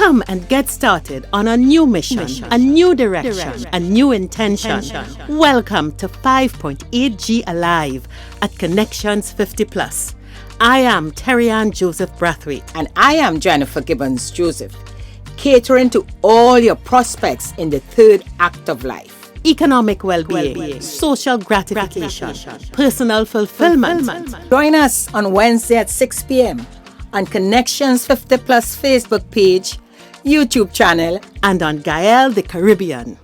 Come and get started on a new mission, a new direction, a new intention. Welcome to 5.8G Alive at Connections 50 Plus. I am Terry-Ann Joseph Brathwaite. And I am Jennifer Gibbons Joseph, catering to all your prospects in the third act of life. Economic well-being, social gratification, personal fulfillment. Join us on Wednesday at 6 p.m. on Connections 50 Plus Facebook page, YouTube channel, and on Gael the Caribbean.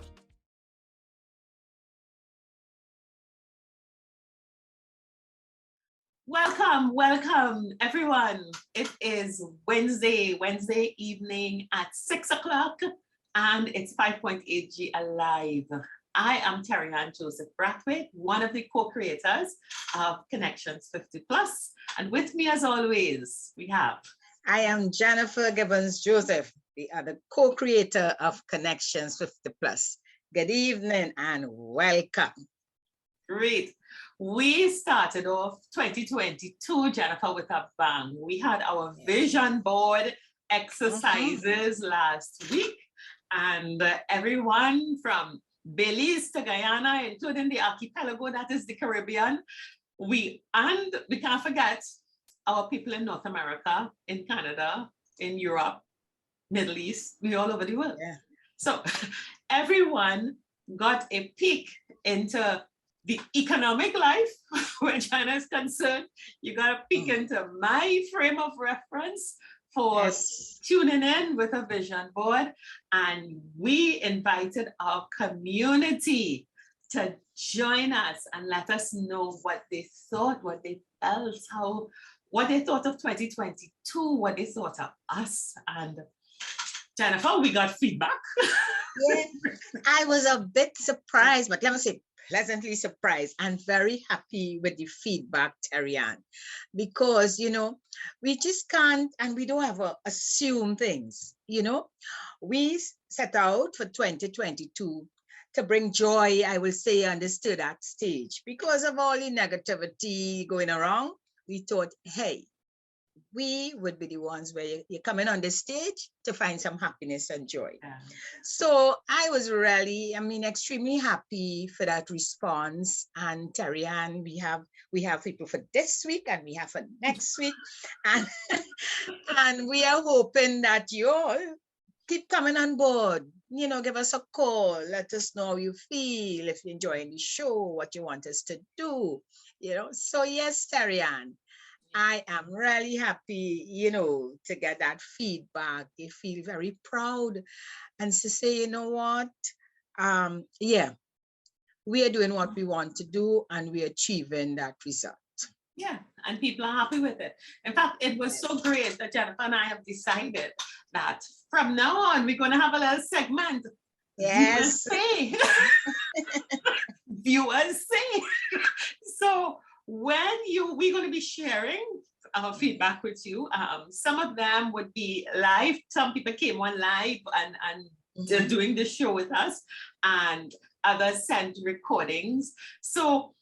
Welcome everyone. It is Wednesday evening at 6 o'clock and it's 5.8G Alive. I am Terry-Ann Joseph Brathwaite, one of the co-creators of Connections 50 Plus. And with me as always, we have... I am Jennifer Gibbons Joseph, the other co-creator of Connections 50 Plus. Good evening and welcome. Great. We started off 2022, Jennifer, with a bang. We had our vision board exercises last week, and everyone from Belize to Guyana, including the archipelago that is the Caribbean, we can't forget our people in North America, in Canada, in Europe, Middle East, we all over the world. Yeah. So everyone got a peek into the economic life where China is concerned. You got a peek into my frame of reference for tuning in with a vision board. And we invited our community to join us and let us know what they thought, what they felt, what they thought of 2022, what they thought of us. And Jennifer, we got feedback. Yeah, I was a bit surprised, but let me say pleasantly surprised and very happy with the feedback, Terry-Ann, because, we just can't, and we don't have to assume things, We set out for 2022 to bring joy, I will say, on this third act stage. Because of all the negativity going around, we thought, hey, we would be the ones where you're coming on the stage to find some happiness and joy. Yeah. So I was really, extremely happy for that response. And Terry-Ann, we have people for this week and we have for next week. And, and we are hoping that you all keep coming on board. Give us a call. Let us know how you feel, if you're enjoying the show, what you want us to do. So yes, Terry-Ann, I am really happy, to get that feedback. They feel very proud and to say, you know what? We are doing what we want to do and we're achieving that result. Yeah, and people are happy with it. In fact, it was so great that Jennifer and I have decided that from now on, we're going to have a little segment. Yes. Viewers say. Viewers say. So we're going to be sharing our feedback with you. Some of them would be live. Some people came on live and they're doing the show with us, and others sent recordings. So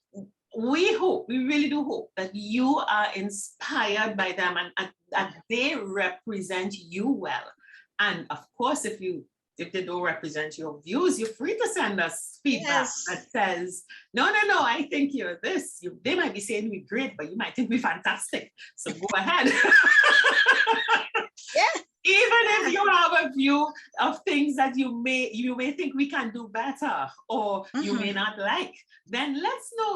we really do hope that you are inspired by them and that they represent you well. And of course, if they don't represent your views, you're free to send us feedback that says, no, I think you're this. They might be saying we're great, but you might think we're fantastic. So go ahead. Yeah. Even if you have a view of things that you may think we can do better or you may not like, then let's know.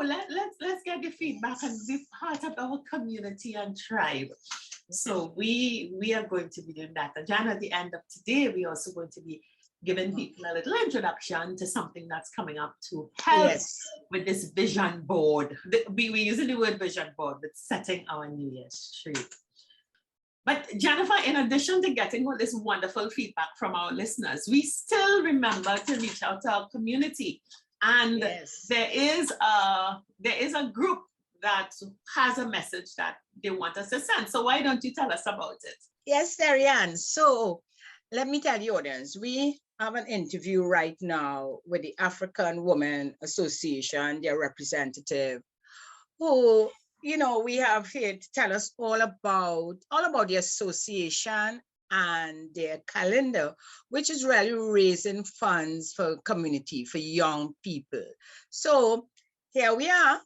Let's get the feedback and be part of our community and tribe. So we are going to be doing that. And Jan, at the end of today, we're also going to be giving people a little introduction to something that's coming up to help with this vision board. We're using the word vision board, but setting our New Year's tree. But Jennifer, in addition to getting all this wonderful feedback from our listeners, we still remember to reach out to our community. And there is a group that has a message that they want us to send. So why don't you tell us about it? Yes, Terry-Ann. So let me tell the audience, we have an interview right now with the African Women Association, their representative, who, we have here to tell us all about the association and their calendar, which is really raising funds for community, for young people. So here we are.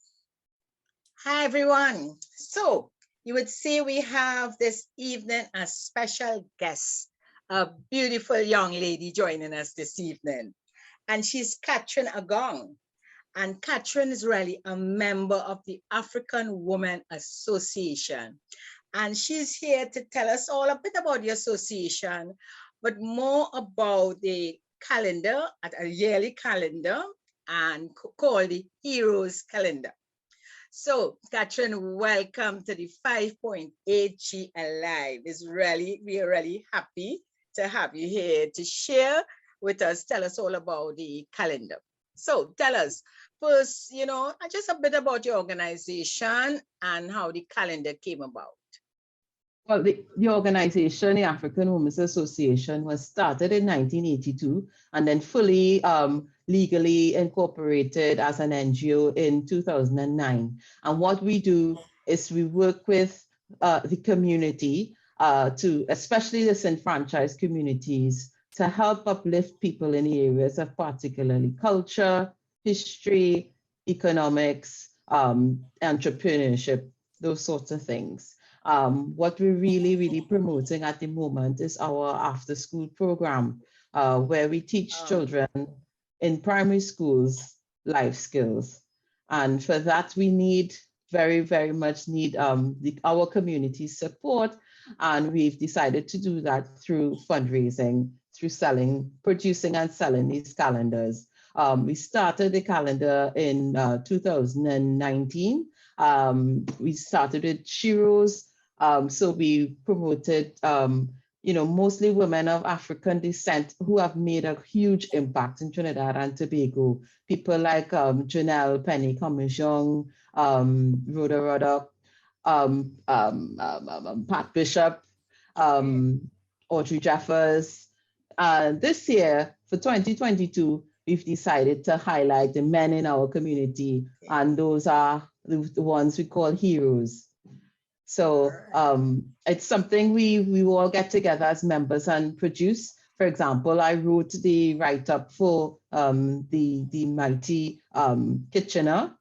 Hi, everyone. So you would see we have this evening a special guest, a beautiful young lady joining us this evening. And she's Catherine Agong. And Catherine is really a member of the African Women Association. And she's here to tell us all a bit about the association, but more about the calendar, a yearly calendar, and called the Heroes Calendar. So, Catherine, welcome to the 5.8G Alive. We are really happy to have you here to share with us, tell us all about the calendar. So tell us first, just a bit about your organization and how the calendar came about. Well, the organization, the African Women's Association, was started in 1982 and then fully legally incorporated as an NGO in 2009. And what we do is we work with the community, especially the disenfranchised communities, to help uplift people in the areas of particularly culture, history, economics, entrepreneurship, those sorts of things. What we're really promoting at the moment is our after school program, where we teach children in primary schools life skills. And for that, we need very much need our community support. And we've decided to do that through fundraising, through producing and selling these calendars. We started the calendar in 2019. We started with Shiros. So we promoted, mostly women of African descent who have made a huge impact in Trinidad and Tobago. People like Janelle Penny Commission, Rhoda Ruddock, Pat Bishop, Audrey Jeffers. This year, for 2022, we've decided to highlight the men in our community, and those are the ones we call heroes. So it's something we all get together as members and produce. For example, I wrote the write-up for the mighty Kitchener.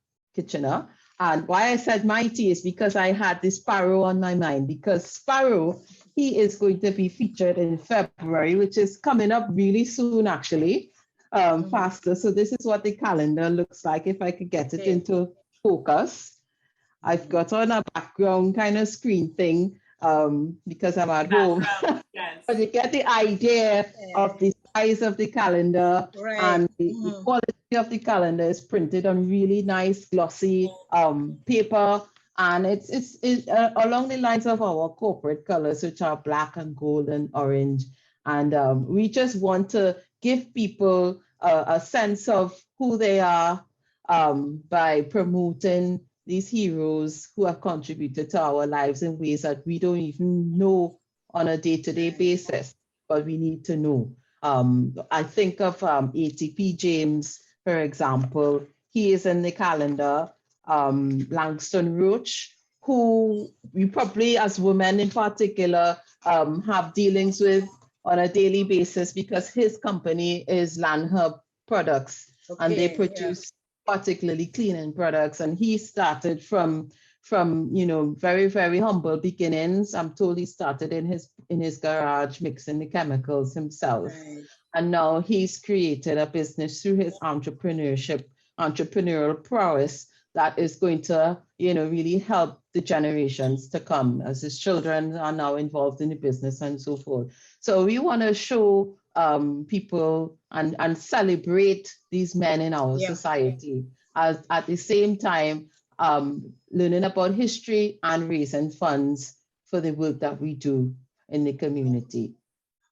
And why I said mighty is because I had this Sparrow on my mind, because Sparrow, he is going to be featured in February, which is coming up really soon, actually, faster. So this is what the calendar looks like, if I could get it into focus. I've got on a background kind of screen thing because I'm at home. Yes. But you get the idea of the size of the calendar, and the quality of the calendar is printed on really nice glossy paper. And it's along the lines of our corporate colors, which are black and gold and orange. And we just want to give people a sense of who they are by promoting these heroes who have contributed to our lives in ways that we don't even know on a day-to-day basis, but we need to know. I think of ATP James, for example. He is in the calendar. Langston Roach, who we probably, as women in particular, have dealings with on a daily basis, because his company is Land Hub Products, and they produce particularly cleaning products. And he started from very humble beginnings. I'm told he started in his garage mixing the chemicals himself. Right. And now he's created a business through his entrepreneurial prowess that is going to, really help the generations to come, as his children are now involved in the business and so forth. So we want to show people and celebrate these men in our society, as at the same time learning about history and raising funds for the work that we do in the community.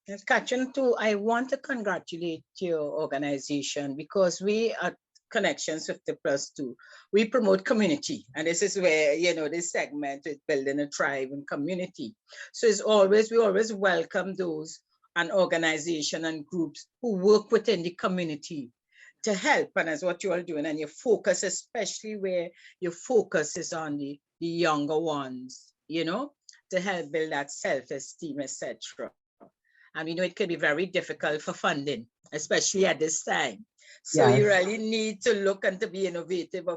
Yes, Catherine, too, I want to congratulate your organization, because we are Connections 50+2. We promote community, and this is where this segment is building a tribe and community. So we always welcome those and organization and groups who work within the community to help, and that's what you are doing. And your focus, especially where your focus is on the younger ones, to help build that self-esteem, etc. And we know it can be very difficult for funding, especially at this time. So Yes. you really need to look and to be innovative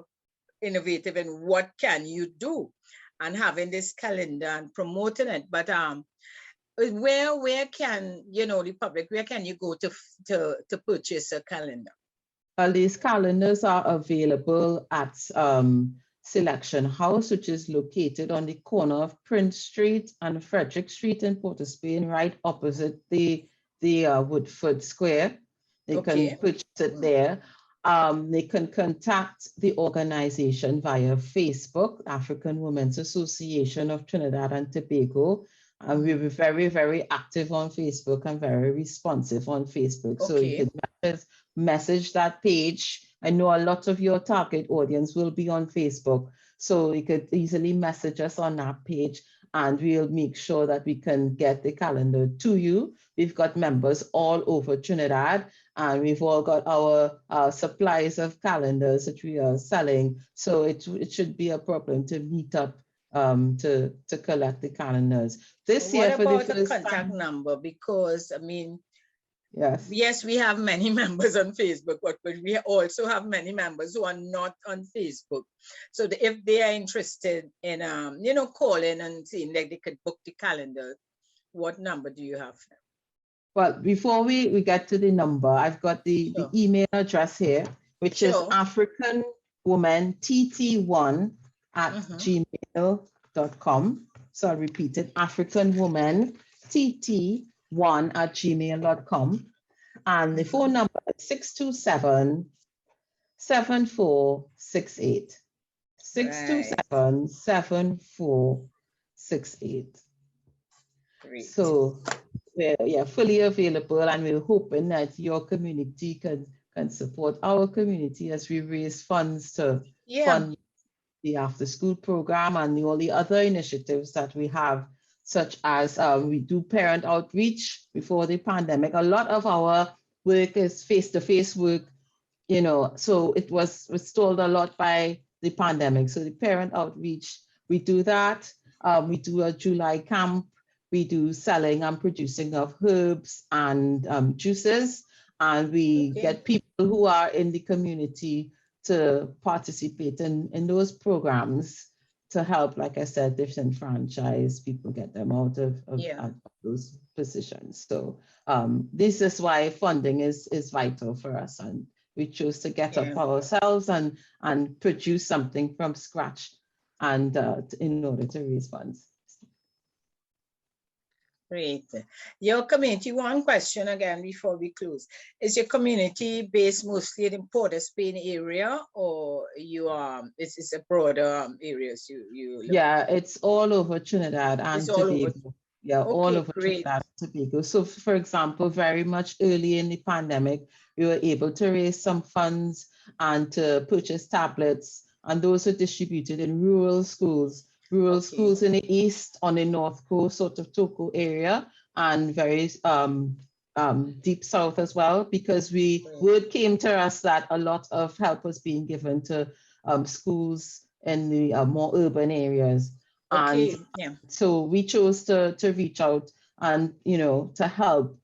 in what can you do, and having this calendar and promoting it. But where can, you know, the public, where can you go to purchase a calendar? Well, these calendars are available at Selection House, which is located on the corner of Prince Street and Frederick Street in Port of Spain, right opposite the Woodford Square. They can purchase it there. They can contact the organization via Facebook, African Women's Association of Trinidad and Tobago. And we're very, very active on Facebook and very responsive on Facebook. So you can message that page. I know a lot of your target audience will be on Facebook. So you could easily message us on that page, and we'll make sure that we can get the calendar to you. We've got members all over Trinidad, and we've all got our supplies of calendars that we are selling. So it should be a problem to meet up to collect the calendars. This year, for the first contact time, number? Because I mean, yes, we have many members on Facebook, but we also have many members who are not on Facebook. So if they are interested in you know, calling and seeing like they could book the calendar, what number do you have? Well, before we get to the number, I've got the email address here, which is africanwomantt1@gmail.com. So I'll repeat it, africanwomantt1@gmail.com. And the phone number is 627-7468. 627-7468. So we're fully available, and we're hoping that your community can support our community as we raise funds to fund the after school program and all the other initiatives that we have, such as we do parent outreach before the pandemic. A lot of our work is face-to-face work, you know, so it was stalled a lot by the pandemic. So the parent outreach, we do that. We do a July camp. We do selling and producing of herbs and juices, and we get people who are in the community to participate in those programs to help, like I said, disenfranchised people, get them out of those positions. So this is why funding is vital for us, and we chose to get up ourselves and produce something from scratch, and in order to raise funds. Great. Your community, one question again before we close. Is your community based mostly in the Port of Spain area, or you it's a broader areas you Yeah, it's all over Trinidad and Tobago. All over Trinidad and Tobago. So for example, very much early in the pandemic, we were able to raise some funds and to purchase tablets, and those are distributed in rural schools. Schools in the east, on the north coast, sort of Toko area, and very deep south as well, because word came to us that a lot of help was being given to schools in the more urban areas. So we chose to reach out and, you know, to help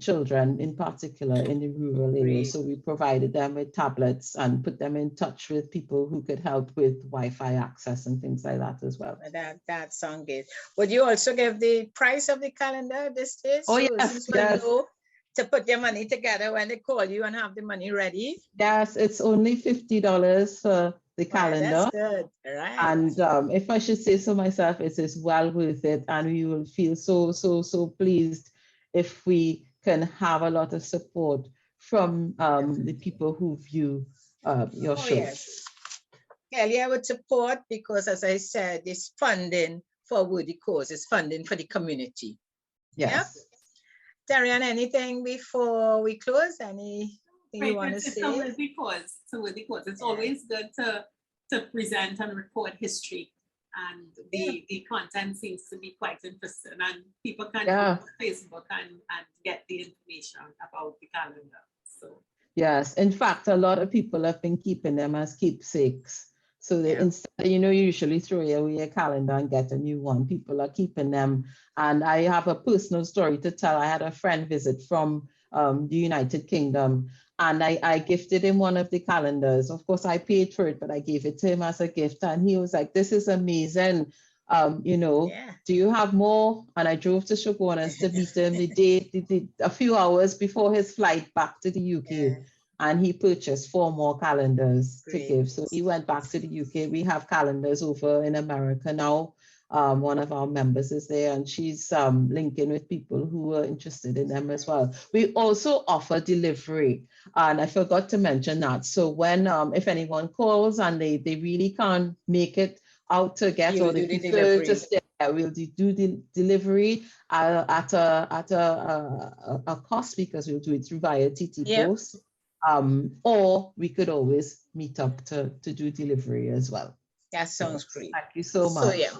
children in particular in the rural areas. So we provided them with tablets and put them in touch with people who could help with Wi-Fi access and things like that as well. That sounds good. Would you also give the price of the calendar this day? Oh, yes. Know to put their money together when they call you and have the money ready? Yes, it's only $50 for the calendar. That's good. All right. And if I should say so myself, it is well worth it, and we will feel so pleased if we can have a lot of support from the people who view your show. Yes. Kelly, I would support, because as I said, it's funding for worthy cause, it's funding for the community. Yes. Darian, anything before we close? Anything you want to say? It's a worthy cause. It's always good to present and record history. And the content seems to be quite interesting, and people can go to Facebook and get the information about the calendar. So yes, in fact, a lot of people have been keeping them as keepsakes. So Yeah. instead, you usually throw away a calendar and get a new one. People are keeping them. And I have a personal story to tell. I had a friend visit from the United Kingdom, and I gifted him one of the calendars. Of course, I paid for it, but I gave it to him as a gift. And he was like, "This is amazing. Yeah. Do you have more?" And I drove to Shogunas to meet him a few hours before his flight back to the UK. Yeah. And he purchased 4 more calendars to Great. give. So he went back to the UK. We have calendars over in America now. One of our members is there, and she's linking with people who are interested in them as well. We also offer delivery, and I forgot to mention that. So when if anyone calls and they really can't make it out to get, You or they do the prefer delivery. to stay, we'll do the delivery at a cost, because we'll do it through via TT Yep. Post. Or we could always meet up to do delivery as well. That sounds great. Thank you so much. So yeah,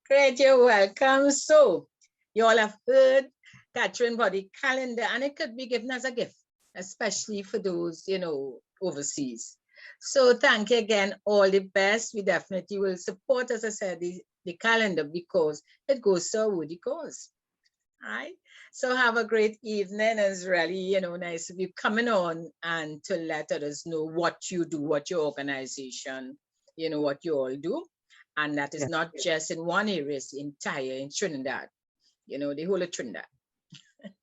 great, you're welcome. So you all have heard Catherine about the calendar, and it could be given as a gift, especially for those, overseas. So thank you again, all the best. We definitely will support, as I said, the calendar, because it goes to a worthy cause. All right. So have a great evening. It's really, nice of you coming on and to let others know what you do, what your organization, what you all do. And that is not just in one area, it's entire in Trinidad, the whole of Trinidad.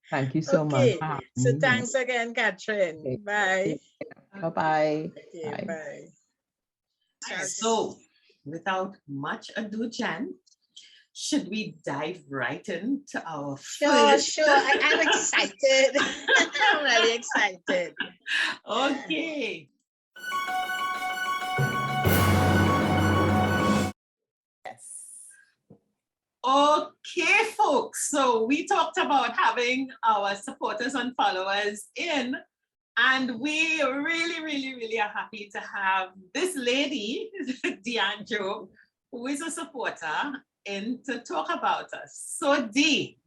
Thank you so much. Okay. So thanks again, Catherine. Okay. Bye. Bye-bye. Okay, bye. So without much ado, Jen, should we dive right into our first? Sure. I'm excited. I'm really excited. Okay. Yes. Okay, folks. So we talked about having our supporters and followers in, and we really, really, really are happy to have this lady, Deanne Joe, who is a supporter, in to talk about us. So Dee,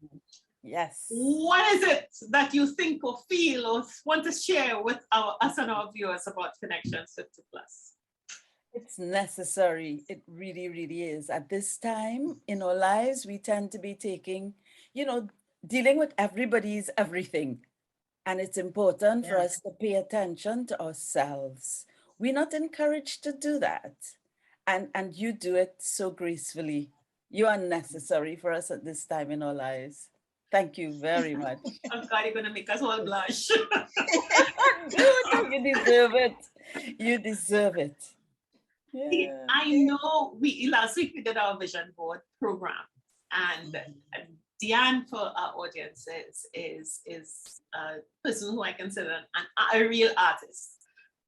yes, what is it that you think or feel or want to share with us and our viewers about Connections 50 Plus? it's necessary. It really, really is. At this time in our lives, we tend to be taking, dealing with everybody's everything. And it's important for us to pay attention to ourselves. We're not encouraged to do that. And you do it so gracefully. You are necessary for us at this time in our lives. Thank you very much. Oh God, you're gonna make us all blush. You deserve it. You deserve it. Yeah. I know last week we did our vision board program, and Deanne, for our audiences, is a person who I consider a real artist.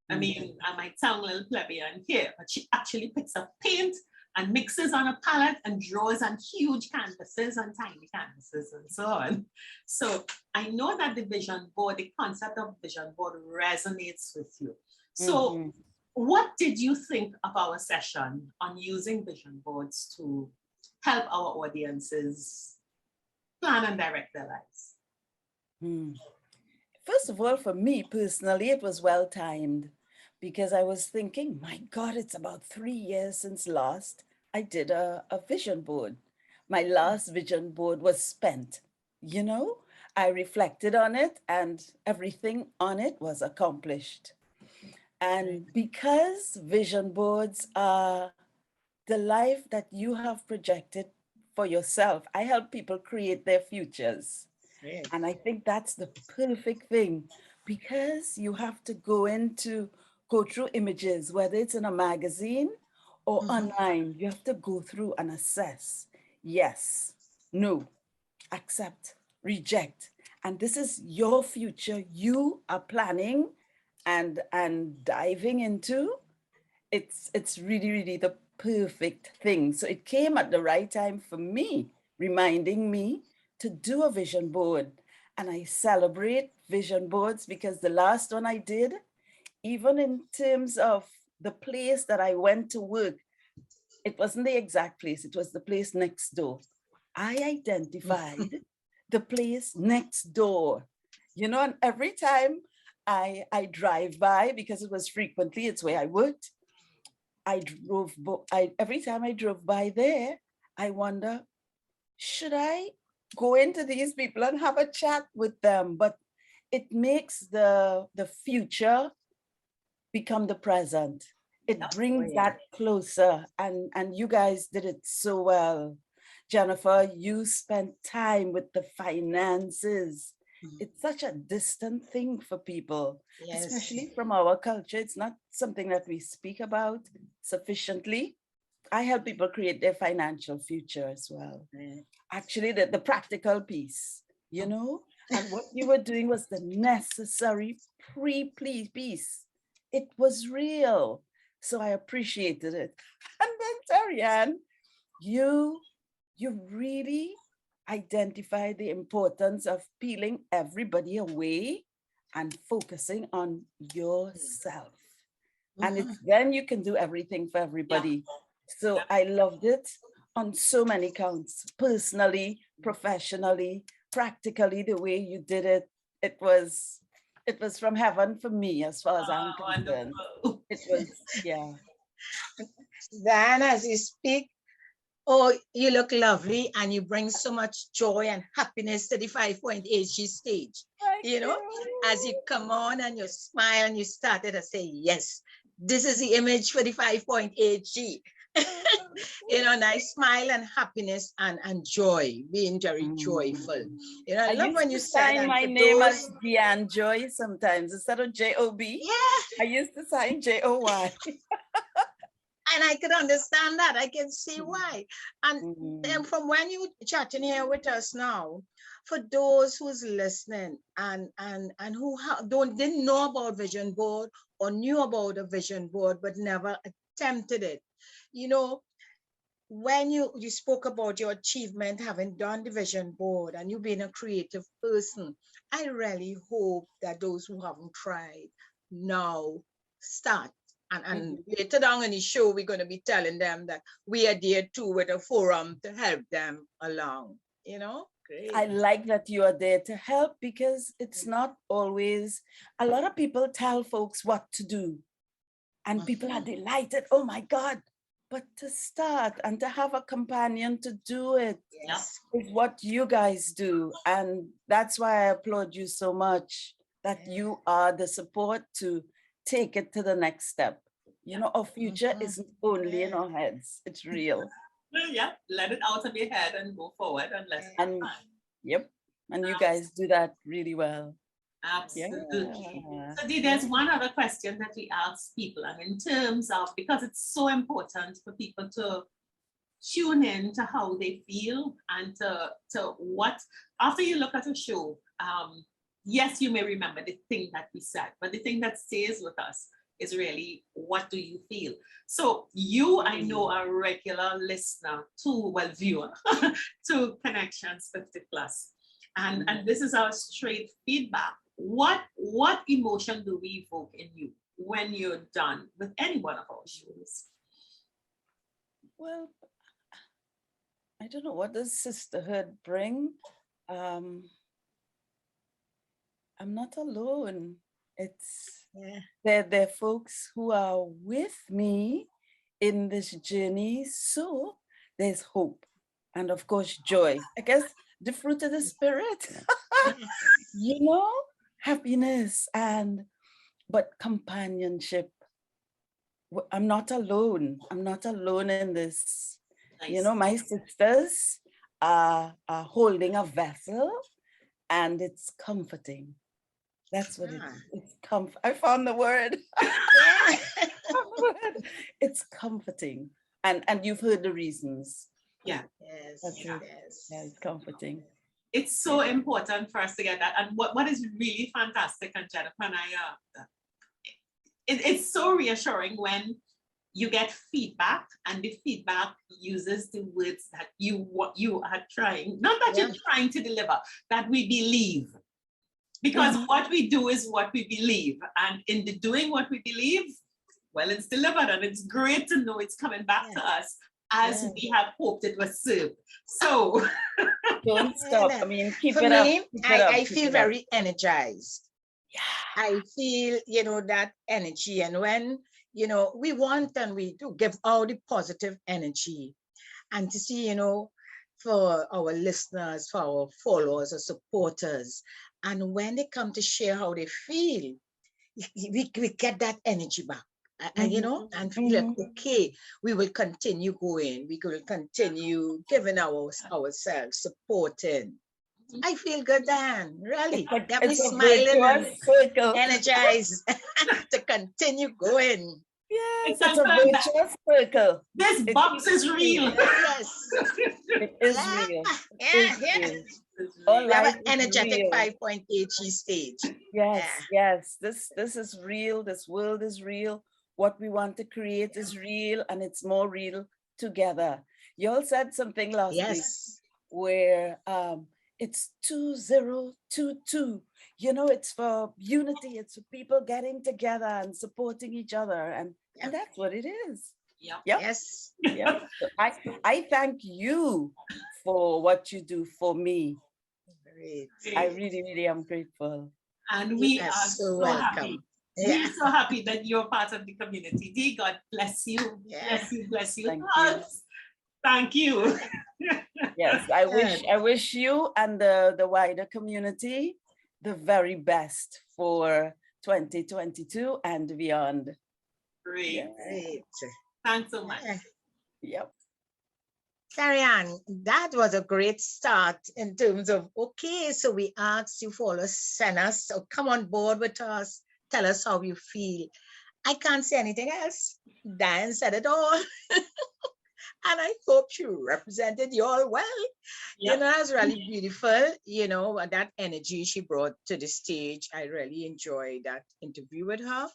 I mean, I might sound a little plebeian here, but she actually picks up paint and mixes on a palette and draws on huge canvases and tiny canvases and so on. So I know that the vision board, the concept of vision board resonates with you. So what did you think of our session on using vision boards to help our audiences plan and direct their lives? First of all, for me personally, it was well timed, because I was thinking, my God, it's about 3 years since last I did a vision board. My last vision board was spent. I reflected on it and everything on it was accomplished. And because vision boards are the life that you have projected for yourself, I help people create their futures. Yes. And I think that's the perfect thing, because you have to go through images, whether it's in a magazine or online. You have to go through and assess. Yes, no, accept, reject. And this is your future you are planning and diving into. It's really, really the perfect thing. So it came at the right time for me, reminding me to do a vision board. And I celebrate vision boards, because the last one I did, even in terms of the place that I went to work, it wasn't the exact place, it was the place next door. I identified the place next door, and every time I drive by, because it was frequently, it's where I worked, every time I drove by there, I wonder, should I go into these people and have a chat with them? But it makes the future become the present. It brings that closer, and you guys did it so well. Jennifer, you spent time with the finances. It's such a distant thing for people, especially from our culture. It's not something that we speak about sufficiently. I help people create their financial future as well. Actually, the practical piece, you know, and what you were doing was the necessary piece. It was real. So I appreciated it. And then Tarian, you really identify the importance of peeling everybody away and focusing on yourself. And it's then you can do everything for everybody. So I loved it on so many counts, personally, professionally, practically, the way you did it. It was from heaven for me, as far as I'm concerned. It was, yeah. Then as you speak, oh, you look lovely and you bring so much joy and happiness to the 5.8G stage. You know, as you come on and you smile and you started to say, yes, this is the image for the 5.8G. You know, nice smile and happiness and joy, being very joyful. You know, I love when you sign my name as Deanne Joy sometimes instead of J-O-B. Yeah. I used to sign J-O-Y. And I could understand that. I can see why. And then from when you chatting here with us now, for those who's listening and who didn't know about vision board or knew about a vision board but never attempted it, you know, when you spoke about your achievement, having done the vision board and you being a creative person, I really hope that those who haven't tried now start. And later down in the show, we're going to be telling them that we are there too with a forum to help them along, you know? Great. I like that you are there to help, because it's not always, a lot of people tell folks what to do and people are delighted, oh my God, but to start and to have a companion to do it is what you guys do. And that's why I applaud you so much, that you are the support to take it to the next step. You know, our future isn't only in our heads, it's real. Yeah, let it out of your head and go forward and let's and you guys do that really well. Absolutely. So there's one other question that we ask people, and in terms of, because it's so important for people to tune in to how they feel and to what, after you look at a show, yes, you may remember the thing that we said, but the thing that stays with us is really, what do you feel? So you, I know, are a regular listener viewer to Connections 50 Plus. And this is our straight feedback. What emotion do we evoke in you when you're done with any one of our shows? Well, I don't know, what does sisterhood bring? I'm not alone. It's there are folks who are with me in this journey. So there's hope and of course joy. I guess the fruit of the spirit, you know, happiness but companionship. I'm not alone. I'm not alone in this. Nice. You know, my sisters are holding a vessel and it's comforting. That's what it is. It's I found the word. It's comforting. And you've heard the reasons. Yeah. Yes. That's it. Yeah, it's comforting. It's so important for us to get that. And what is really fantastic, and Jennifer and I, it's so reassuring when you get feedback and the feedback uses the words that you are trying, not that you're trying to deliver, that we believe. Because what we do is what we believe. And in the doing what we believe, well, it's delivered, and it's great to know it's coming back to us as we have hoped it was served. So don't stop. I mean, keep For it me, up. I feel very energized. Yeah. I feel, you know, that energy. And when you know, we want and we do give all the positive energy, and to see, you know, for our listeners, for our followers or supporters, and when they come to share how they feel, we get that energy back. And you know, and feel like, okay, we will continue going, we will continue giving ourselves supporting. I feel good, Dan. Really, got me It's a smiling and virtuous circle. energized to continue going. Yes, It's it's a confirmed that virtuous circle. this It box is is real. Yes. It is Yeah, real. yeah, It's yeah. real. All We have life an is energetic real. 5.8 G stage. Yes, Yeah. yes. This is real. This world is real. What we want to create is real, and it's more real together. You all said something last week Yes. where it's 2022. You know, it's for unity. It's for people getting together and supporting each other, and Yep. that's what it is. Yeah. Yep. Yes. Yep. So I thank you for what you do for me. Great. I really, really am grateful. And You we are are so so welcome. happy. Yeah. We're so happy that you're part of the community. Dee, God bless you. Yeah. Bless you, bless you. Thank you. Hugs. Thank you. Yes, I wish you and the wider community the very best for 2022 and beyond. Great. Yeah. Great. Thanks so much. Yeah. Yep. Tarian, that was a great start in terms of, okay, so we asked you for us, send us, so come on board with us, tell us how you feel. I can't say anything else. Dan said it all. And I hope she represented you all well. Yep. You know, that's really beautiful. You know, that energy she brought to the stage. I really enjoyed that interview with her.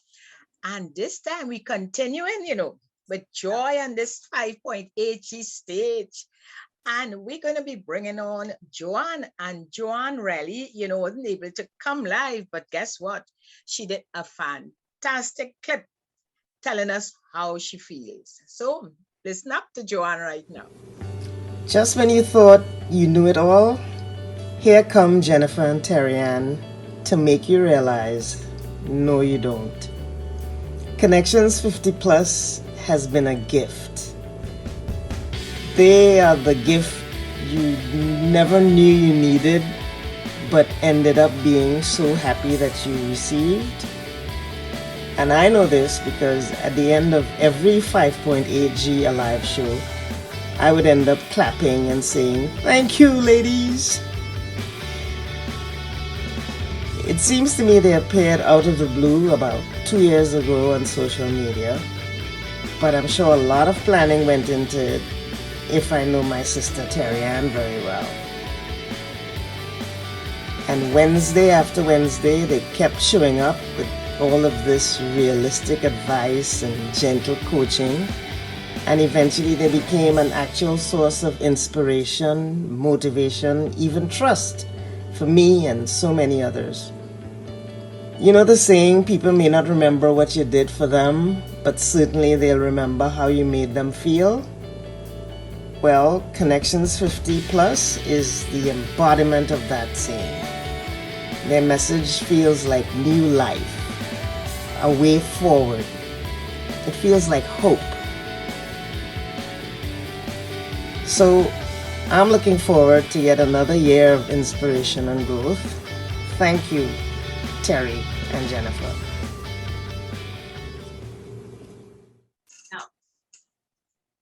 And this time we continuing, you know, with joy on this 5.8 G stage. And we're going to be bringing on Joanne. And Joanne really, you know, wasn't able to come live, but guess what? She did a fantastic clip telling us how she feels. So listen up to Joanne right now. Just when you thought you knew it all, here come Jennifer and Terry-Ann to make you realize, no you don't. Connections 50 Plus has been a gift. They are the gift you never knew you needed, but ended up being so happy that you received. And I know this because at the end of every 5.8G Alive show, I would end up clapping and saying, "Thank you, ladies." It seems to me they appeared out of the blue about 2 years ago on social media, but I'm sure a lot of planning went into it if I know my sister Terry-Ann very well. And Wednesday after Wednesday, they kept showing up with all of this realistic advice and gentle coaching, and eventually they became an actual source of inspiration, motivation, even trust for me and so many others. You know the saying, people may not remember what you did for them, but certainly they'll remember how you made them feel? Well, Connections 50 Plus is the embodiment of that saying. Their message feels like new life, a way forward. It feels like hope. So I'm looking forward to yet another year of inspiration and growth. Thank you, Terry and Jennifer.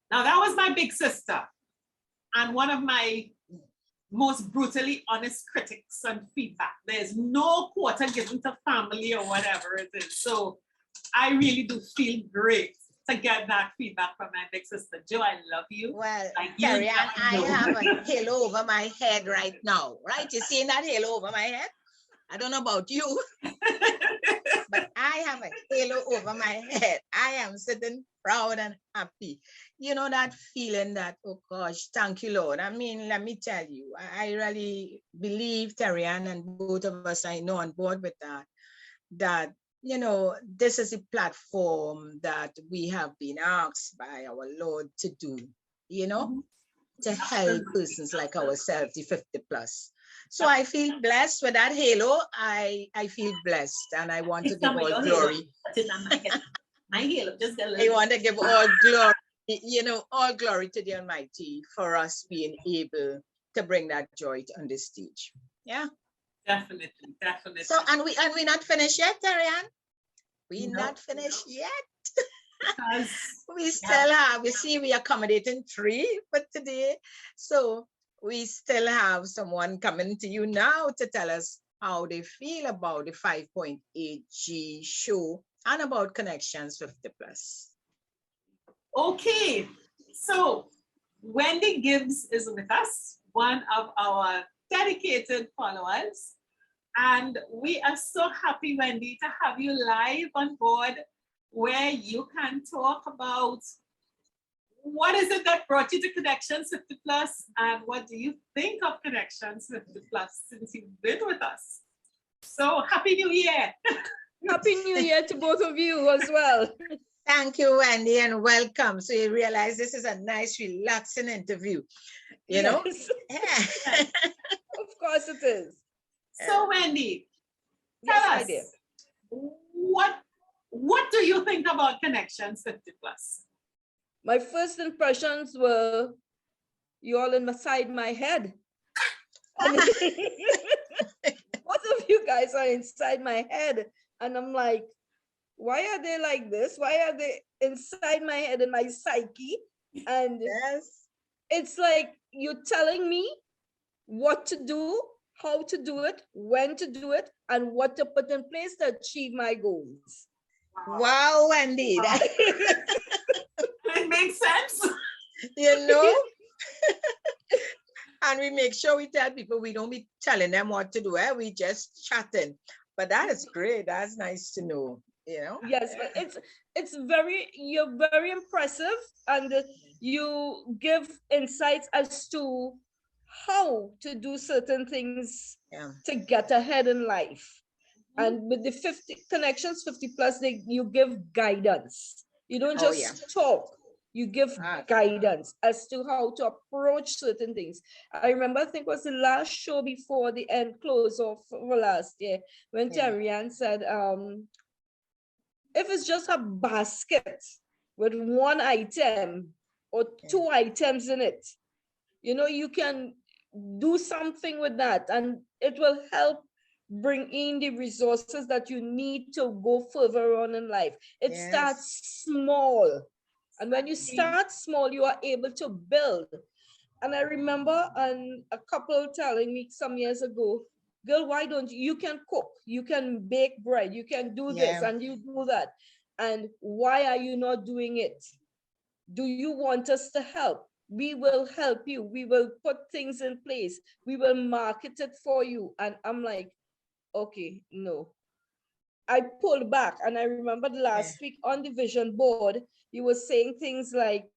Now that was my big sister and one of my most brutally honest critics and feedback. There's no quarter given to family or whatever it is. So I really do feel great to get that feedback from my big sister. Joe, I love you. Well, like Terry, you I have a halo over my head right now, right? You seeing that halo over my head? I don't know about you, but I have a halo over my head. I am sitting proud and happy. You know, that feeling that, oh gosh, thank you, Lord. I mean, let me tell you, I really believe, Terry-Ann, and both of us, I know on board with that, you know, this is a platform that we have been asked by our Lord to do, you know, to help persons like ourselves, the 50 plus. So I feel blessed with that halo. I feel blessed, and I want to give all glory. My Halo, just get a I little. want to give all glory, you know, all glory to the Almighty for us being able to bring that joy on this stage. Yeah. Definitely, definitely. So, and we're not finished yet, Tarian. We're No. not finished yet. Because We still have, you see, we accommodating 3 for today. So we still have someone coming to you now to tell us how they feel about the 5.8G show and about Connections 50 Plus. okay, so Wendy Gibbs is with us, one of our dedicated followers. And we are so happy, Wendy, to have you live on board where you can talk about what is it that brought you to Connections 50 Plus and what do you think of Connections 50 Plus since you've been with us. So happy New Year. Happy New Year to both of you as well. Thank you, Wendy, and welcome. So you realize this is a nice, relaxing interview, you know? Yes. Yeah. Of course it is. So Wendy, Yes, tell my us, dear. what do you think about Connections 50 Plus? My first impressions were you all inside my head. Both of you guys are inside my head. And I'm like, why are they like this? Why are they inside my head and my psyche? And Yes. it's like you're telling me what to do, how to do it, when to do it, and what to put in place to achieve my goals. Wow, Wendy. Wow. It makes sense. You know? And we make sure we tell people we don't be telling them what to do. We just chatting. But that is great. That's nice to know, you know? Yes, but you're very impressive, and you give insights as to how to do certain things to get ahead in life. And with the 50 Connections 50 Plus, you give guidance. You don't just talk, you give guidance as to how to approach certain things. I remember, I think it was the last show before the end close of last year, when Tarian said, if it's just a basket with one item or 2 items in it, you know, you can do something with that and it will help bring in the resources that you need to go further on in life. It starts small. And when you start small, you are able to build. And I remember a couple telling me some years ago, girl, why don't you can cook, you can bake bread, you can do this and you do that. And why are you not doing it? Do you want us to help? We will help you. We will put things in place. We will market it for you. And I'm like, okay, no. I pulled back. And I remember last week on the vision board, you were saying things like,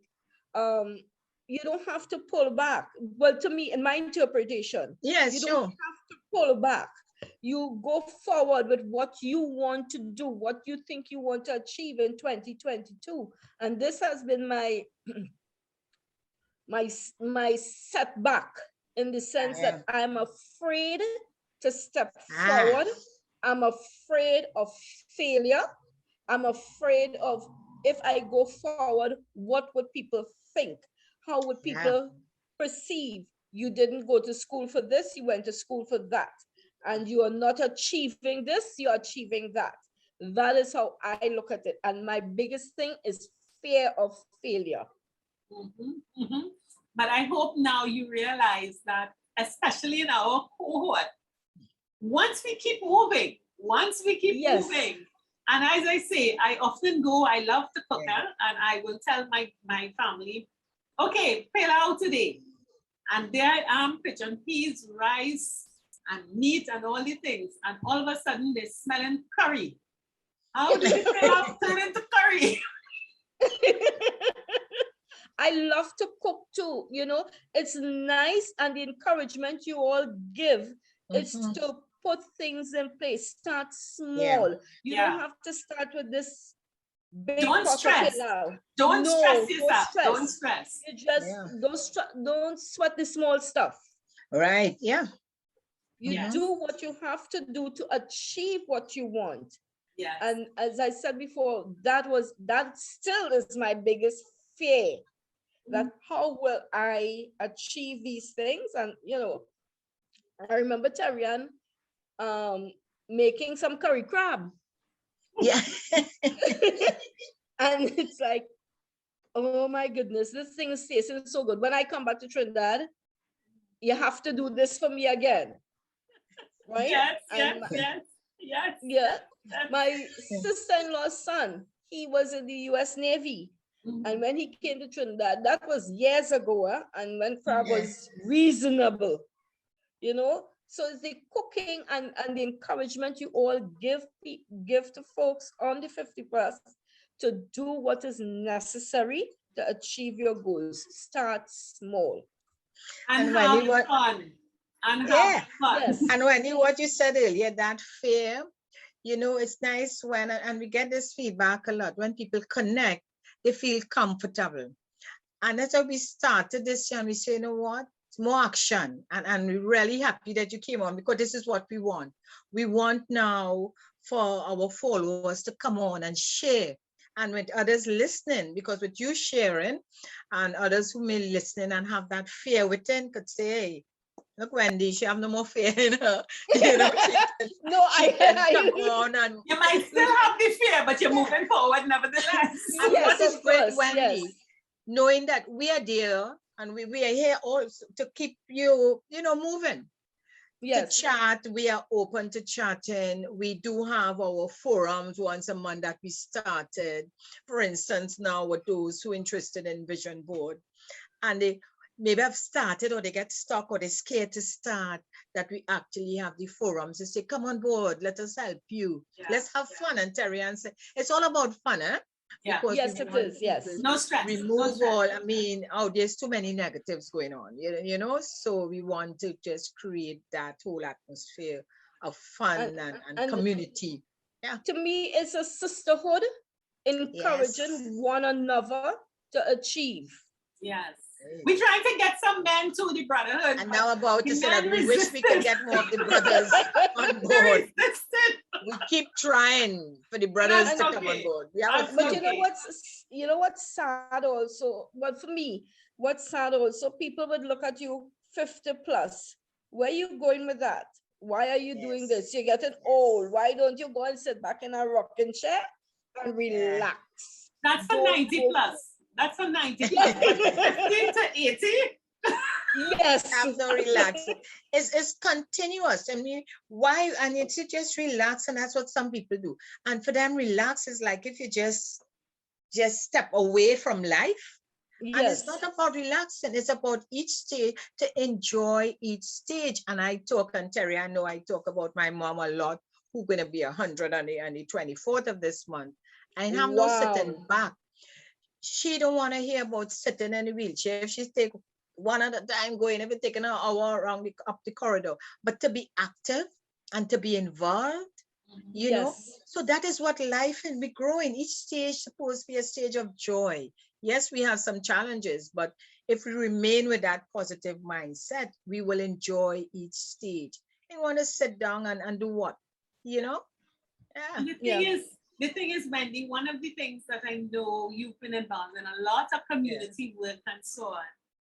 you don't have to pull back. Well, to me, in my interpretation, you don't have to pull back. You go forward with what you want to do, what you think you want to achieve in 2022. And this has been my my setback, in the sense that I'm afraid to step forward. I'm afraid of failure. I'm afraid of, if I go forward, what would people think? How would people perceive? You didn't go to school for this, you went to school for that. And you are not achieving this, you're achieving that. That is how I look at it. And my biggest thing is fear of failure. But I hope now you realize that, especially in our cohort, once we keep moving, moving, and as I say, I often go, I love to cook, and I will tell my family, okay, pilau today. And there I am, pigeon peas, rice, and meat, and all the things. And all of a sudden, they're smelling curry. How did the pilau turn into curry? I love to cook too, you know. It's nice, and the encouragement you all give is to put things in place. Start small. You don't have to start with this big Don't stress. Don't stress yourself. Don't stress. You just don't sweat the small stuff. Right. Yeah. You do what you have to do to achieve what you want. Yes. And as I said before, that still is my biggest fear. That how will I achieve these things? And I remember Terrian making some curry crab. Yeah. And it's like, oh my goodness, this thing is tasting so good. When I come back to Trinidad, you have to do this for me again. Right? Yes. Yeah. My sister-in-law's son, he was in the US Navy. And when he came to Trinidad, that was years ago, and when crab was reasonable, So it's the cooking and the encouragement you all give to folks on the 50 plus to do what is necessary to achieve your goals. Start small. And have fun. And have fun. Yes. And what you said earlier, that fear, it's nice when, and we get this feedback a lot, when people connect, they feel comfortable. And that's how we started this year, and we say, you know what? More action. And we're really happy that you came on, because this is what we want. We want now for our followers to come on and share. And with others listening, because with you sharing and others who may listen and have that fear within could say, hey, look, Wendy, she have no more fear in her. She can come on and you might still have the fear, but you're moving forward nevertheless. And what is great, Wendy, knowing that we are there and we are here also to keep you, moving. Yes. To chat, we are open to chatting. We do have our forums once a month that we started. For instance, now with those who are interested in vision board, and they maybe have started, or they get stuck, or they're scared to start, that we actually have the forums to say, come on board, let us help you. Let's have fun. And Terrian say, it's all about fun, eh? Yeah. Yes, it is. Yes. No stress. Remove all, there's too many negatives going on, so we want to just create that whole atmosphere of fun and community. Yeah. To me, it's a sisterhood, encouraging one another to achieve. Yes. We're trying to get some men to the brotherhood. And now about to say that we wish we could get more of the brothers on board. We keep trying for the brothers to come on board. But you know what's sad also? Well, for me, what's sad also, people would look at you 50 plus. Where are you going with that? Why are you doing this? You're getting old. Why don't you go and sit back in a rocking chair and relax? That's for 90 plus. That's for 90 plus. 15 to 80. Yes. Have no relaxing. It's continuous. Why? And it's just relax, and that's what some people do. And for them, relax is like if you just step away from life. Yes. And it's not about relaxing, it's about each stage, to enjoy each stage. And I talk, and Terry, I know I talk about my mom a lot, who's going to be 100 on the 24th of this month. And I'm not sitting back. She don't want to hear about sitting in a wheelchair. If she's take one at a time going, if it's taking an hour around up the corridor, but to be active and to be involved, you know. So that is what life is. We grow in each stage, supposed to be a stage of joy. Yes, we have some challenges, but if we remain with that positive mindset, we will enjoy each stage. You want to sit down and do what, you know? Yeah. The thing is, Wendy, one of the things that I know you've been involved in a lot of community work and so on.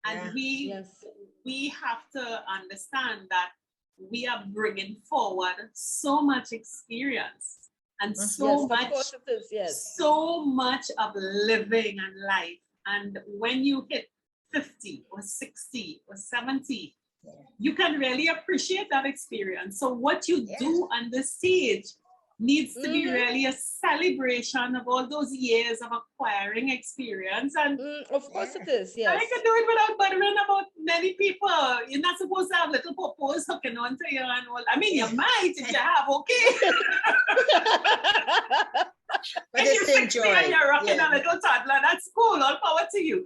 And we have to understand that we are bringing forward so much experience and so much of living and life. And when you hit 50 or 60 or 70, you can really appreciate that experience. So what you do on the stage needs to be really a celebration of all those years of acquiring experience. And of course it is, yes. I can do it without bothering about many people. You're not supposed to have little popos hooking onto you and all. I mean, you might if you have, okay. But if you're 60 and you're rocking a little toddler, that's cool, all power to you.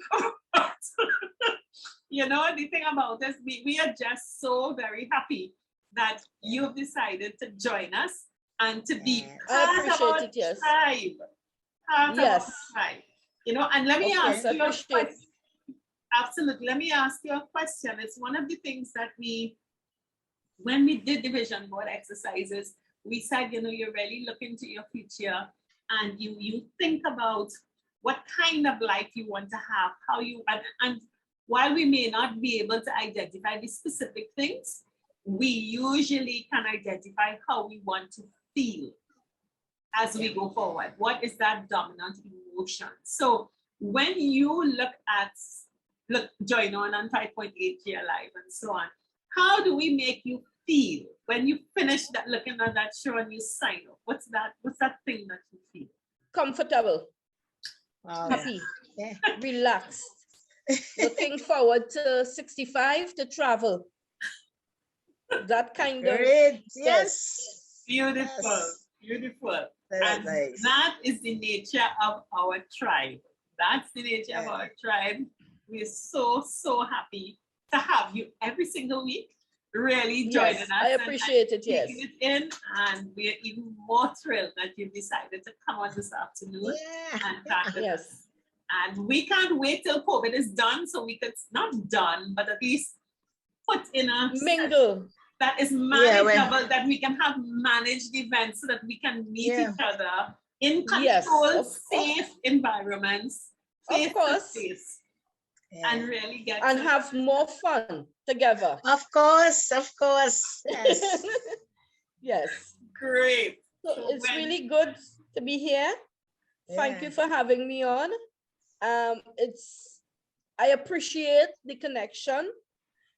You know, the thing about this, we are just so very happy that you've decided to join us and to be part of our tribe. You know, and let me ask you a question. Absolutely. Let me ask you a question. It's one of the things that when we did the vision board exercises, we said, you know, you really look into your future and you think about what kind of life you want to have, how you, and while we may not be able to identify the specific things, we usually can identify how we want to feel as we go forward. What is that dominant emotion? So when you join on 5.8 year life and so on, how do we make you feel when you finish that looking at that show and you sign up? What's that thing that you feel? Comfortable, happy, relaxed, looking forward to 65 to travel. That kind of yes. Beautiful, Yes. beautiful. That's And nice. that is the nature of our tribe. That's the nature of our tribe. We're so, so happy to have you every single week. Really joining us. I appreciate it, yes. Taking it in, and we're even more thrilled that you decided to come on this afternoon and talk with us. And we can't wait till COVID is done, so we could, not done, but at least put in a mingle that is manageable, that we can have managed events so that we can meet each other in controlled, safe environments, face to face, and really get and have more fun together. Of course, yes. Yes. Great. So it's really good to be here. Thank you for having me on. I appreciate the connection.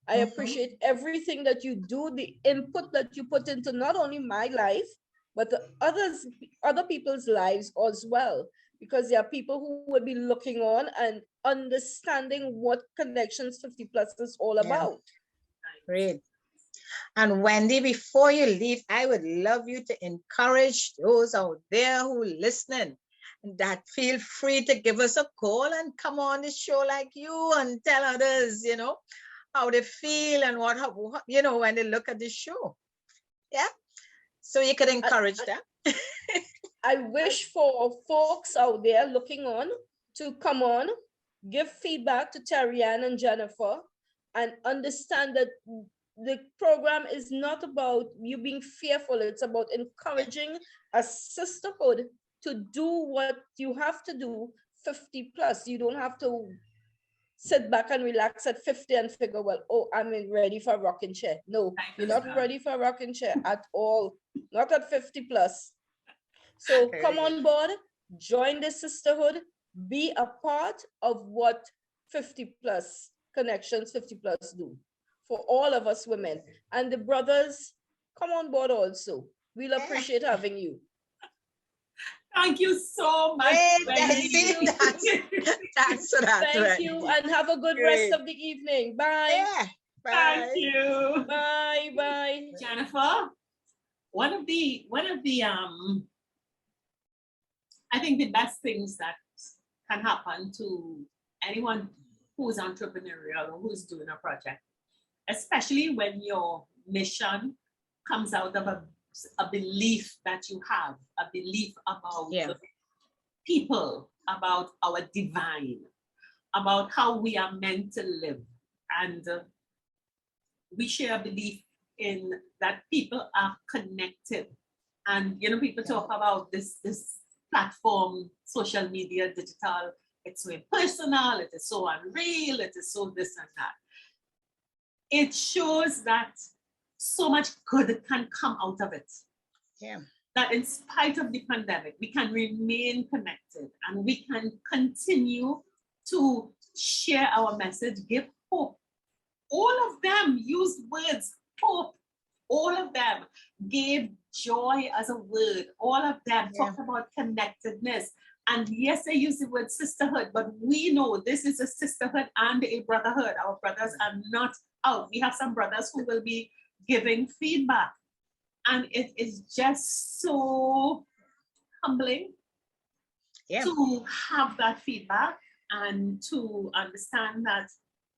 I appreciate everything that you do, the input that you put into not only my life, but the other people's lives as well, because there are people who will be looking on and understanding what Connections 50 Plus is all about. Great. And Wendy, before you leave, I would love you to encourage those out there who are listening that feel free to give us a call and come on the show like you and tell others, you know, how they feel and what, you know, when they look at the show. Yeah. So you could encourage them. I wish for folks out there looking on to come on, give feedback to Terry-Ann and Jennifer, and understand that the program is not about you being fearful. It's about encouraging a sisterhood to do what you have to do 50 plus. You don't have to sit back and relax at 50 and figure, well, oh, I'm ready for a rocking chair. No, you're not ready for a rocking chair at all. Not at 50 plus. So come on board, join the sisterhood, be a part of what 50 plus Connections 50 plus do for all of us women. And the brothers, come on board also. We'll appreciate having you. Thank you so much. Thanks for that. Thank you, and have a good rest of the evening. Bye. Bye. Thank you. Bye. Bye. Jennifer, one of the I think the best things that can happen to anyone who's entrepreneurial or who's doing a project, especially when your mission comes out of a belief that you have, a belief about people, about our divine, about how we are meant to live. And we share a belief in that people are connected. And, you know, people talk about this platform, social media, digital, it's so impersonal, it is so unreal, it is so this and that. It shows that so much good can come out of it. Yeah. That in spite of the pandemic, we can remain connected and we can continue to share our message, give hope. All of them used words, hope. All of them gave joy as a word. All of them talked about connectedness. And yes, they use the word sisterhood, but we know this is a sisterhood and a brotherhood. Our brothers are not out. We have some brothers who will be giving feedback. And it is just so humbling to have that feedback and to understand that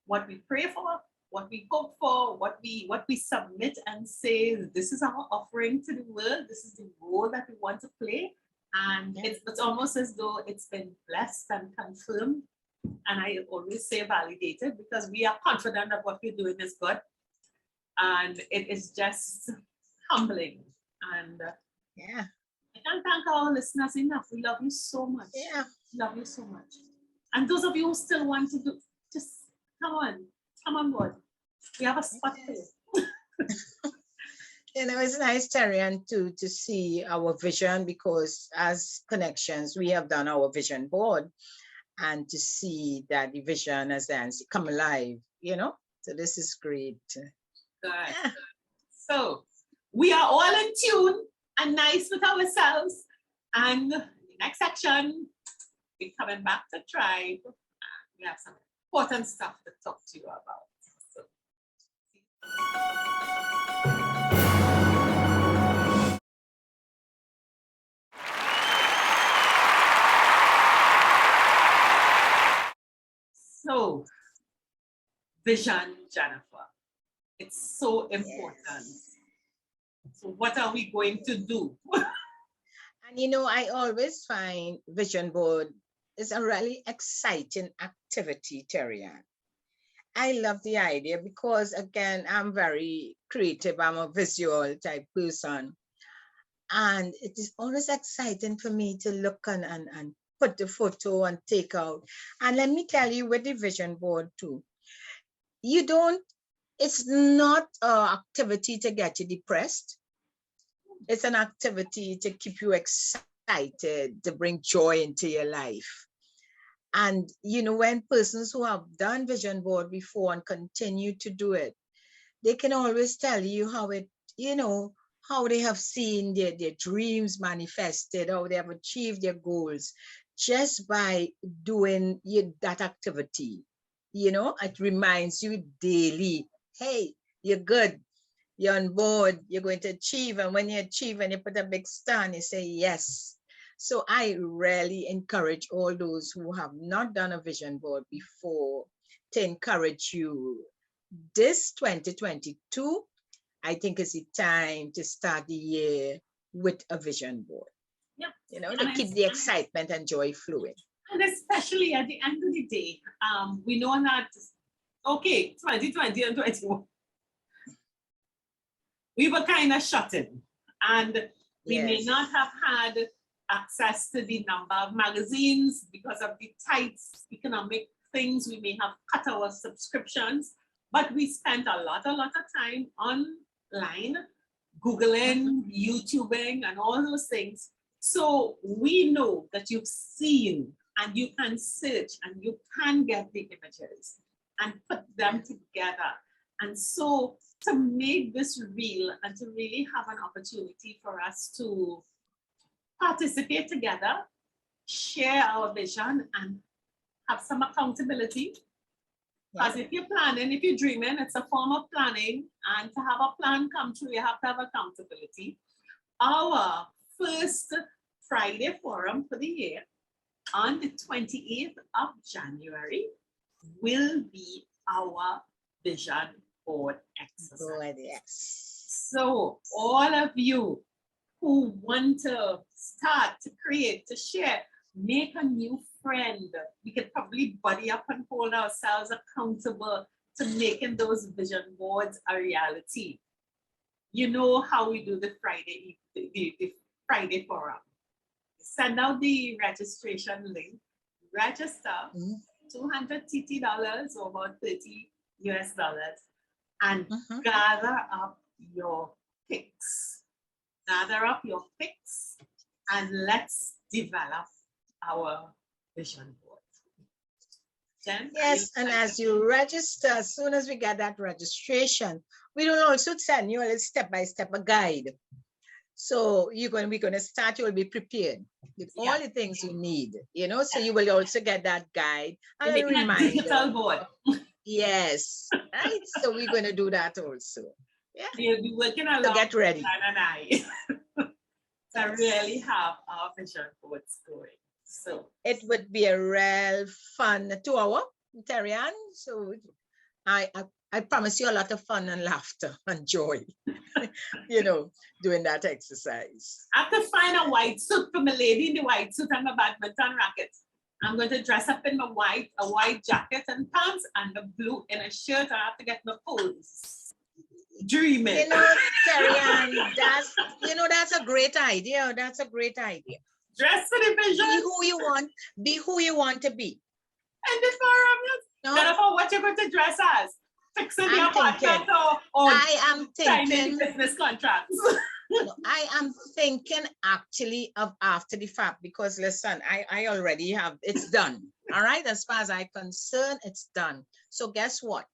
what we pray for, what we hope for, what we submit and say, this is our offering to the world, this is the role that we want to play. And it's almost as though it's been blessed and confirmed. And I always say validated, because we are confident that what we're doing is good. And it is just humbling And Yeah. I can't thank our listeners enough. We love you so much. Yeah. Love you so much. And those of you who still want to do, just come on board. We have a spot for you. You know, it's nice, Terrian, to see our vision, because as Connections, we have done our vision board, and to see that the vision has then come alive, you know. So this is great. Good. Yeah. So we are all in tune and nice with ourselves. And the next section, we're coming back to Tribe. We have some important stuff to talk to you about. So. So, vision, Jennifer. It's so important. Yes. So what are we going to do? And you know, I always find vision board is a really exciting activity, Terrian. I love the idea because, again, I'm very creative. I'm a visual type person. And it is always exciting for me to look and put the photo and take out. And let me tell you, with the vision board too, it's not an activity to get you depressed. It's an activity to keep you excited, to bring joy into your life. And, you know, when persons who have done vision board before and continue to do it, they can always tell you how it, you know, how they have seen their dreams manifested, how they have achieved their goals just by doing that activity. You know, it reminds you daily, hey, you're good, you're on board, you're going to achieve. And when you achieve and you put a big star and you say yes. So I really encourage all those who have not done a vision board before to encourage you. This 2022, I think is the time to start the year with a vision board. Yeah. You know, to keep the excitement and joy flowing. And especially at the end of the day, we know that, okay, 2020 and 21, we were kind of shut in, and we may not have had access to the number of magazines because of the tight economic things. We may have cut our subscriptions, but we spent a lot of time online, Googling, YouTubing, and all those things. So we know that you've seen, and you can search, and you can get the images and put them together. And so to make this real and to really have an opportunity for us to participate together, share our vision, and have some accountability. Because if you're planning, if you're dreaming, it's a form of planning. And to have a plan come true, you have to have accountability. Our first Friday forum for the year on the 28th of January will be our vision board exercise. Board, yes. So all of you who want to start, to create, to share, make a new friend. We could probably buddy up and hold ourselves accountable to making those vision boards a reality. You know how we do the Friday forum. Send out the registration link, register, $200 TT or about $30 US, and gather up your picks. Gather up your picks and let's develop our vision board. Jen, yes, and as you register, as soon as we get that registration, we will also send you a step-by-step guide. So we're going to start, you will be prepared with all the things you need, you know, so you will also get that guide and a reminder. Digital board. Yes, right? So we're going to do that also. Yeah. We'll be working along. So get ready. And I to really have our vision boards going. So it would be a real fun 2 hour, Terrian. So I promise you a lot of fun and laughter and joy, you know, doing that exercise. I have to find a white suit for my lady in the white suit and my badminton racket. I'm going to dress up in a white jacket and pants and the blue in a shirt. I have to get my pose. dreaming. You know, Terry-Ann, that's a great idea. That's a great idea. Dress for the vision. Be who you want. Be who you want to be. And before No, then about what you're going to dress as. Fixing the I'm thinking. apartment or I am signing thinking. business contracts. No, I am thinking actually of after the fact, because listen, I already have, it's done. All right, as far as I'm concerned, it's done. So guess what?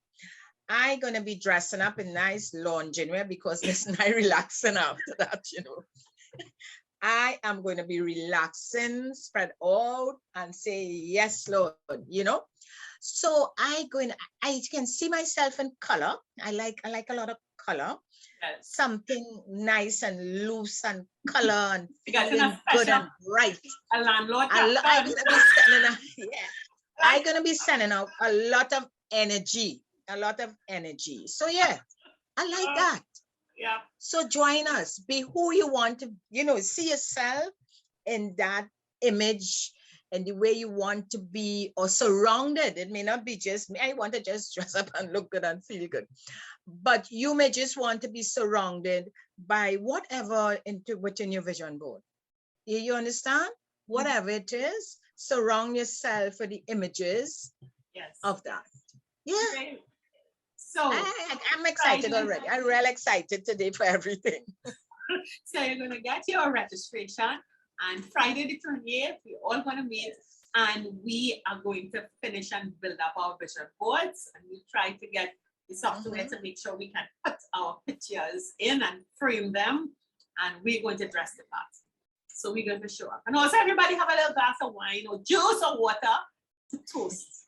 I'm gonna be dressing up in nice lingerie because listen, I relaxing after that, you know. I am going to be relaxing, spread out and say, yes, Lord, you know. So I can see myself in color. I like a lot of color. Yes. Something nice and loose and color and Because feeling good and bright. A landlord. I'm gonna be sending out a lot of energy. So yeah, I like that. Yeah. So join us. Be who you want to, you know, see yourself in that image and the way you want to be, or surrounded. It may not be just me. I want to just dress up and look good and feel good. But you may just want to be surrounded by whatever within your vision board. You understand? Whatever it is, surround yourself with the images of that. Yeah. Okay. So I'm excited already. I'm real excited today for everything. So you're going to get your registration, and Friday the 28th, we're all going to meet, and we are going to finish and build up our vision boards, and we try to get the software to make sure we can put our pictures in and frame them, and we're going to dress the part. So we're going to show up. And also everybody have a little glass of wine or juice or water to toast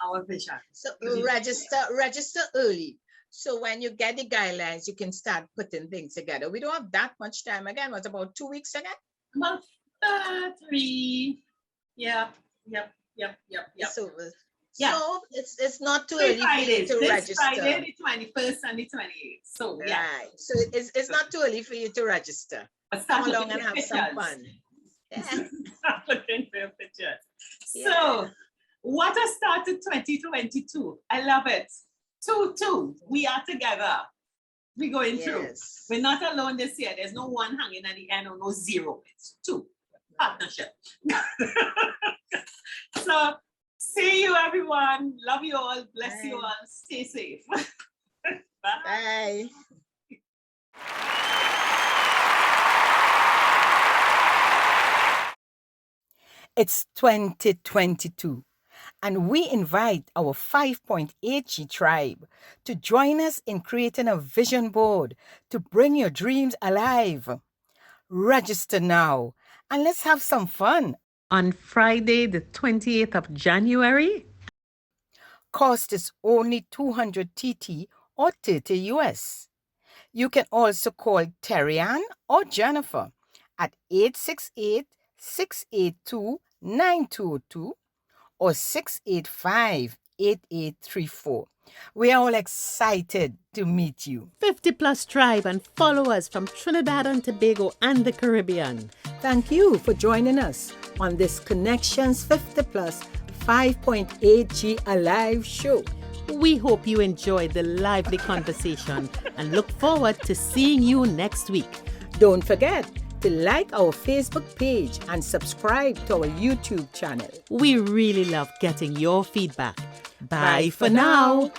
our vision. So register early. So when you get the guidelines, you can start putting things together. We don't have that much time again. What's about 2 weeks again? About 3. Yep. So, Yeah. so it's not too 3 early for you Fridays. to This register. Friday, the 21st and the 28th. So yeah. Right. So it's not too early for you to register. But start Come along looking and at have pictures. some fun. Yeah. Start looking for your pictures. Yeah. So what has started 2022? I love it. 2-2. We are together. We're going through. Yes. We're not alone this year. There's no one hanging at the end or no 0. It's 2. Partnership. So see you, everyone. Love you all. Bless you all. Stay safe. Bye. Bye. It's 2022, and we invite our 5.8G tribe to join us in creating a vision board to bring your dreams alive. Register now, and let's have some fun. On Friday, the 28th of January. Cost is only 200 TT or 30 US. You can also call Terry-Ann or Jennifer at 868-682-9202 or 685-8834. We are all excited to meet you. 50 Plus Tribe, and follow us from Trinidad and Tobago and the Caribbean. Thank you for joining us on this Connections 50 Plus 5.8G Alive show. We hope you enjoyed the lively conversation and look forward to seeing you next week. Don't forget to like our Facebook page and subscribe to our YouTube channel. We really love getting your feedback. Bye for now.